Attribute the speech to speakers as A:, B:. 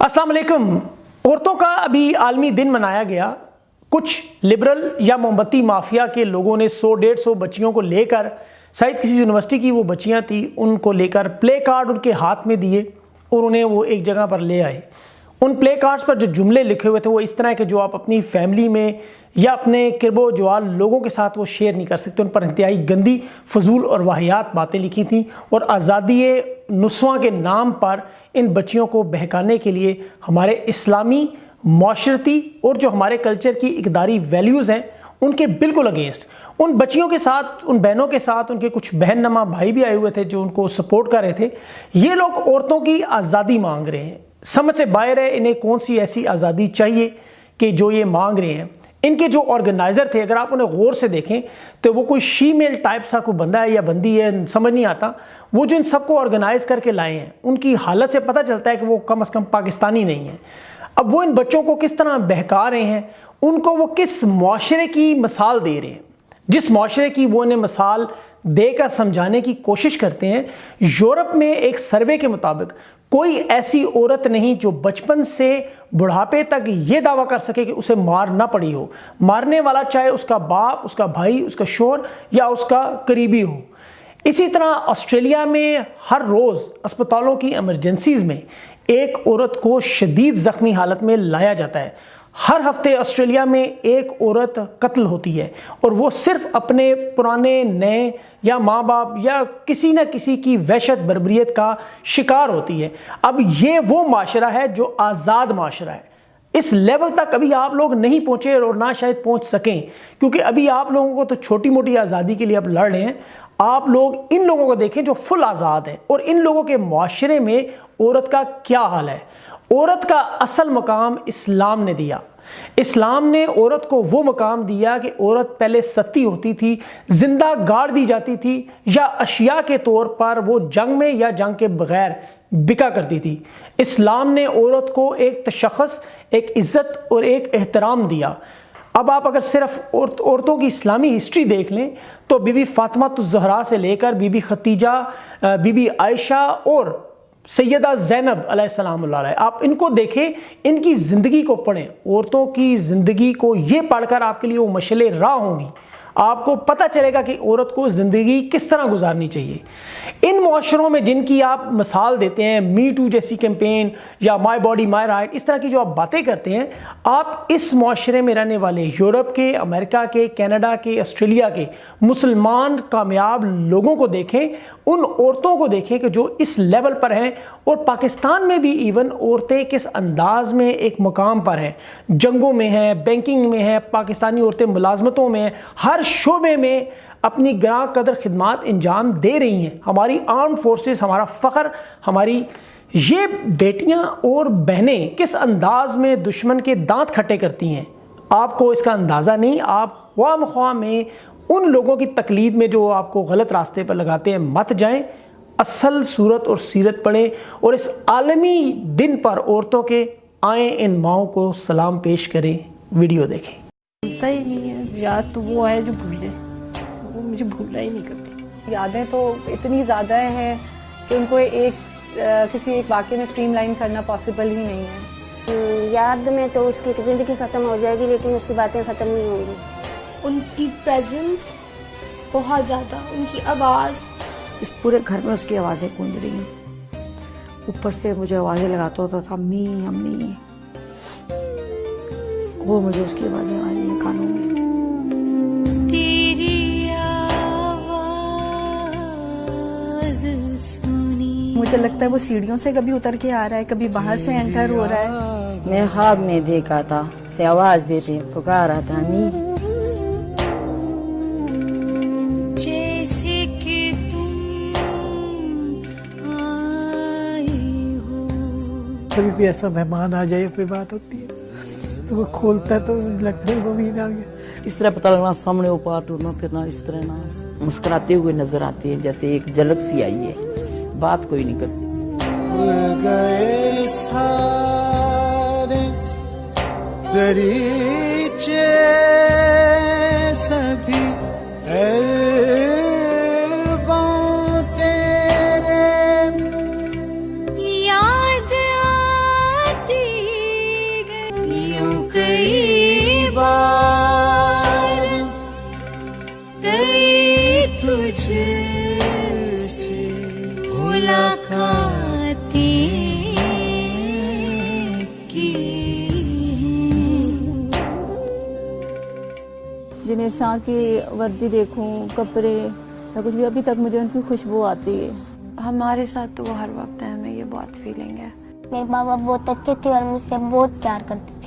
A: अस्सलाम वालेकुम। औरतों का अभी आलमी दिन मनाया गया। कुछ लिबरल या मोमबत्ती माफिया के लोगों ने 100-150 बच्चियों को लेकर, शायद किसी यूनिवर्सिटी की वो बच्चियां थी, उनको लेकर प्ले कार्ड उनके हाथ में दिए और उन्हें वो एक जगह पर ले आए। उन प्ले कार्ड्स पर जो जुमले लिखे हुए थे वो इस तरह के जो आप अपनी फैमिली में या अपने किरबो जवाल लोगों के साथ वो शेयर नहीं कर सकते। उन पर इंतहाई गंदी, फजूल और वाहियात बातें लिखी थीं और आज़ादी नुस्वां के नाम पर इन बच्चियों को बहकाने के लिए हमारे इस्लामी, माशरती और जो हमारे कल्चर की इक़दारी वैल्यूज़ हैं उनके बिल्कुल अगेंस्ट। उन बच्चियों के साथ, उन बहनों के साथ उनके कुछ बहन नमा भाई भी आए हुए थे जो उनको सपोर्ट कर रहे थे। ये लोग औरतों की आज़ादी मांग रहे हैं। समझ से बाहर है इन्हें कौन सी ऐसी आज़ादी चाहिए कि जो ये मांग रहे हैं। इनके जो ऑर्गेनाइज़र थे, अगर आप उन्हें गौर से देखें तो वो कोई शीमेल टाइप सा कोई बंदा है या बंदी है, समझ नहीं आता। वो जो इन सबको ऑर्गेनाइज़ करके लाए हैं, उनकी हालत से पता चलता है कि वो कम से कम पाकिस्तानी नहीं है। अब वो इन बच्चों को किस तरह बहका रहे हैं, उनको वो किस मुआशरे की मिसाल दे रहे हैं, जिस मुआशरे की वो इन्हें मिसाल देकर समझाने की कोशिश करते हैं। यूरोप में एक सर्वे के मुताबिक कोई ऐसी औरत नहीं जो बचपन से बुढ़ापे तक ये दावा कर सके कि उसे मार ना पड़ी हो। मारने वाला चाहे उसका बाप, उसका भाई, उसका शोहर या उसका करीबी हो। इसी तरह ऑस्ट्रेलिया में हर रोज़ अस्पतालों की एमरजेंसीज़ में एक औरत को शदीद ज़ख्मी हालत में लाया जाता है। हर हफ्ते ऑस्ट्रेलिया में एक औरत कत्ल होती है और वो सिर्फ अपने पुराने, नए या माँ बाप या किसी न किसी की वहशत बर्बरियत का शिकार होती है। अब ये वो माशरा है जो आज़ाद माशरा है। इस लेवल तक अभी आप लोग नहीं पहुँचे और ना शायद पहुँच सकें, क्योंकि अभी आप लोगों को तो छोटी मोटी आज़ादी के लिए अब लड़ रहे हैं। आप लोग इन लोगों को देखें जो फुल आज़ाद हैं और इन लोगों के माशरे में औरत का क्या हाल है। औरत का असल मकाम इस्लाम ने दिया। इस्लाम ने औरत को वो मकाम दिया कि औरत पहले सती होती थी, जिंदा गाड़ दी जाती थी या अशिया के तौर पर वो जंग में या जंग के बगैर बिका करती थी। इस्लाम ने औरत को एक तशख़्ख़ुस, एक इज़्ज़त और एक एहतराम दिया। अब आप अगर सिर्फ औरतों की इस्लामी हिस्ट्री देख लें तो बीबी फातिमा ज़हरा से लेकर बीबी खतीजा, बीबी आयशा और सैयदा ज़ैनब अलैहिस्सलाम, आप इनको देखें, इनकी ज़िंदगी को पढ़ें। औरतों की ज़िंदगी को ये पढ़कर आपके लिए वो मशले राह होंगी। आपको पता चलेगा कि औरत को ज़िंदगी किस तरह गुजारनी चाहिए। इन मुआशरों में जिनकी आप मिसाल देते हैं, मी टू जैसी कैंपेन या माई बॉडी माई राइट, इस तरह की जो आप बातें करते हैं, आप इस मुआशरे में रहने वाले यूरोप के, अमेरिका के, कनाडा के, ऑस्ट्रेलिया के मुसलमान कामयाब लोगों को देखें, उन औरतों को देखें कि जो इस लेवल पर हैं। और पाकिस्तान में भी इवन औरतें किस अंदाज में एक मुकाम पर हैं, जंगों में हैं, बैंकिंग में हैं, पाकिस्तानी औरतें मुलाजमतों में हैं, हर शोबे में अपनी ग्रां कदर खिदमात अंजाम दे रही हैं। हमारी आर्म फोर्सेस, हमारा फ़ख्र, हमारी ये बेटियां और बहनें किस अंदाज में दुश्मन के दांत खट्टे करती हैं, आपको इसका अंदाज़ा नहीं। आप ख्वाह में उन लोगों की तकलीद में जो आपको गलत रास्ते पर लगाते हैं मत जाएं। असल सूरत और सीरत पढ़ें और इस आलमी दिन पर औरतों के आए इन माओं को सलाम पेश करें। वीडियो देखें।
B: भूलता ही नहीं है, याद तो वो है जो भूले, वो मुझे भूलना ही नहीं करती। यादें तो इतनी ज़्यादा हैं कि उनको किसी एक वाक़े में स्ट्रीमलाइन करना पॉसिबल ही नहीं है।
C: याद में तो उसकी ज़िंदगी ख़त्म हो जाएगी लेकिन उसकी बातें ख़त्म नहीं होंगी।
D: उनकी प्रेजेंस बहुत ज़्यादा, उनकी आवाज़,
E: इस पूरे घर में उसकी आवाज़ें गूंज रही हैं। ऊपर से मुझे आवाज़ें लगाता होता था, अम्मी अम्मी, वो मुझे उसकी आवाज़ें आ रही हैं कानों में।
F: तेरी आवाज़ सुनी।
G: मुझे लगता है वो सीढ़ियों से कभी उतर के आ रहा है, कभी बाहर से एंटर हो रहा है।
H: मैं ख्वाब में देखा था, से आवाज़ देते पुकारा था, अम्मी।
F: जैसे कि तुम आए हो।
I: कभी भी ऐसा मेहमान आ जाए, कोई बात होती है तो वो खोलता है तो लगता है वो भी आ गया।
H: इस तरह पता लगना सामने वो पार टूटना फिरना, इस तरह ना मुस्कुराते हुए नजर आती है, जैसे एक झलक सी आई है, बात कोई नहीं करती।
J: गए सारे दरीचे सभी तेरे,
F: याद
J: बार कई तुझसे
F: मुलाकातें की
B: जिन्हें शाह की वर्दी देखूं, कपड़े या कुछ भी, अभी तक मुझे उनकी खुशबू आती है। हमारे साथ तो वो हर वक्त है, हमें ये बहुत फीलिंग है।
D: मेरे बाबा बहुत अच्छे थे और मुझसे बहुत प्यार करते थे।